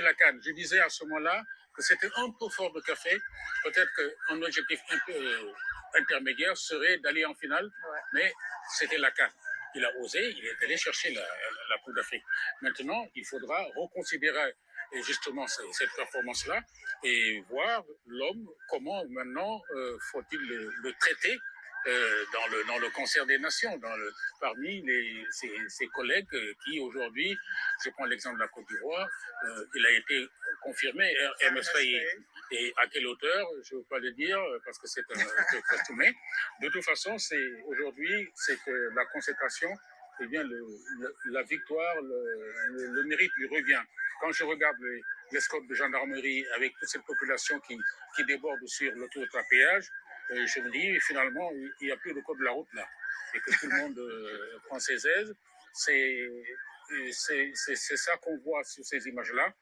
la CAN. Je disais à ce moment-là que c'était un peu fort de café. Peut-être qu'un objectif un peu intermédiaire serait d'aller en finale, mais c'était la CAN. Il a osé, il est allé chercher la Coupe d'Afrique. Maintenant, il faudra reconsidérer justement cette performance-là et voir l'homme, comment maintenant faut-il le traiter dans le concert des nations, parmi ses collègues qui aujourd'hui, je prends l'exemple de la Côte d'Ivoire, il a été confirmé, Ernest Faye, et à quelle hauteur, je ne veux pas le dire parce que c'est un costumé. De toute façon, aujourd'hui, c'est que la consécration, eh bien, la victoire, le mérite lui revient. Quand je regarde l'escorte de gendarmerie avec toute cette population qui déborde sur l'autoroute à péage, je me dis, finalement, il n'y a plus de code de la route là, et que tout le monde prend ses aises. C'est ça qu'on voit sur ces images-là,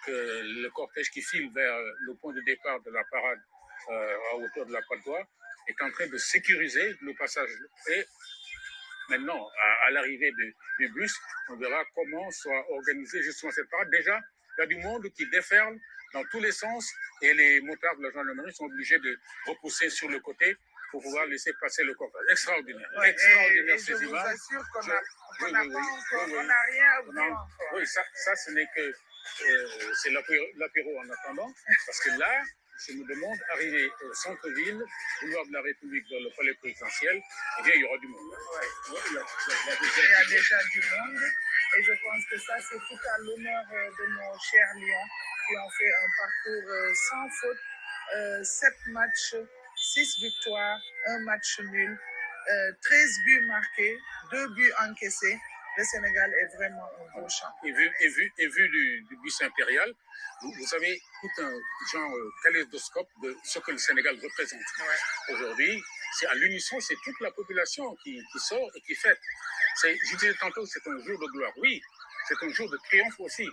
que le cortège qui file vers le point de départ de la parade à hauteur de la Padoie est en train de sécuriser le passage. Et maintenant, à l'arrivée du bus, on verra comment soit organisée justement cette parade. Déjà, il y a du monde qui déferle dans tous les sens et les motards de la gendarmerie sont obligés de repousser sur le côté pour pouvoir laisser passer le cortège. Extraordinaire. Ouais, extraordinaire ces je images. Je vous assure qu'on n'a rien vu encore. Oui, ça ce n'est que c'est l'apéro en attendant, parce que là, je me demande, arriver au centre-ville, boulevard de la République, dans le palais présidentiel, eh bien, il y aura du monde. Ouais. Il y a déjà du monde, et je pense que ça, c'est tout à l'honneur de nos chers Lions, qui ont fait un parcours sans faute, 7 matchs, 6 victoires, 1 match nul, 13 buts marqués, 2 buts encaissés. Le Sénégal est vraiment un beau champ. Et vu du bus impérial, vous savez, tout un genre kaléidoscope de ce que le Sénégal représente. Ouais. Aujourd'hui, c'est à l'unisson, c'est toute la population qui sort et qui fête. Je disais tantôt, c'est un jour de gloire. Oui, c'est un jour de triomphe aussi.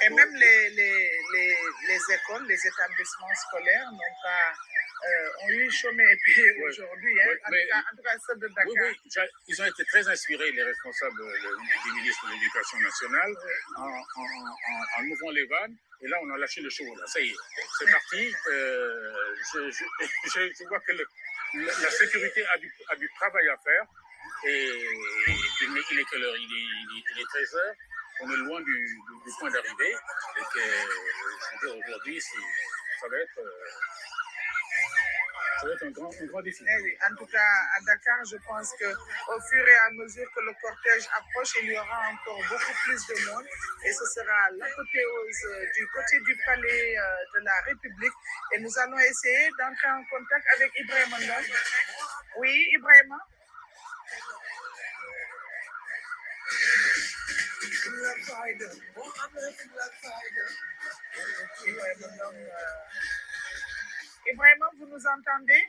Et même les écoles, les établissements scolaires n'ont pas ont eu chômé et puis aujourd'hui, hein, en tout cas ceux de Dakar. Oui, ils ont été très inspirés, les responsables des ministres de l'Éducation nationale, en ouvrant les vannes. Et là, on a lâché le chevaux. Là. Ça y est, c'est parti. Je vois que la sécurité a du travail à faire. Et il est quelle heure? Il est 13h. On est loin du point d'arrivée. Et que aujourd'hui, ça va être un grand défi. Eh oui, en tout cas, à Dakar, je pense qu'au fur et à mesure que le cortège approche, il y aura encore beaucoup plus de monde. Et ce sera l'apothéose du côté du palais de la République. Et nous allons essayer d'entrer en contact avec Ibrahima Ndong. Oui, Ibrahima. Ibrahima, vous nous entendez?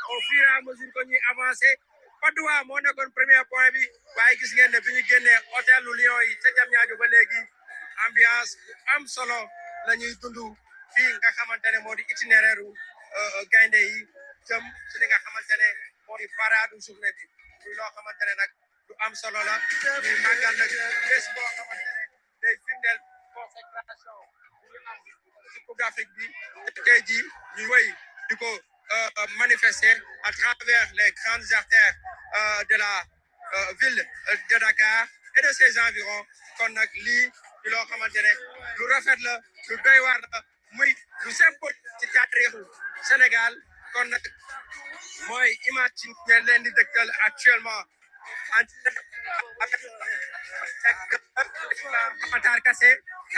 Au fur et à mesure que ñuy avancé Padoua moo nekkoon premier point bi waaye gis ngeen ne bi ñu génnee hôtelu Lions yi ca Diamniadio ba léegi ambiance bu am solo la ñuy dund fii nga xamante ne moo di itinéraire gaynde yi jëm ci li nga xamante ne moo di parade journée bi muy loo xamante ne nag lu am solo la ñuy màggal nag bés boo xamante ne day firndeel consécration bu ñu am ci Coupe d'Afrique bi tey jii ñu wéy di ko manifester à travers les grandes artères de la ville de Dakar et de ses environs kon nag lii di loo xamante ne lu rafet la lu doy waar la muy lu symbole ci taarixu Sénégal kon nag mooy image ci ngeen leen di dëgtal actuellement en Matar Kassé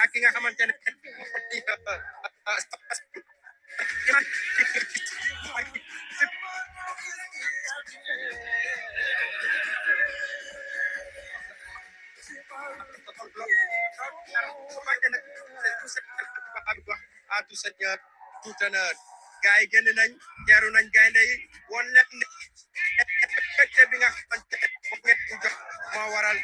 ak ki nga xamante ne à tout seigneur tout honneur gars yi génn nañ teeru nañ gaynde yi woon leen ne bi nga xamante ne moom ngeen di jox moo waral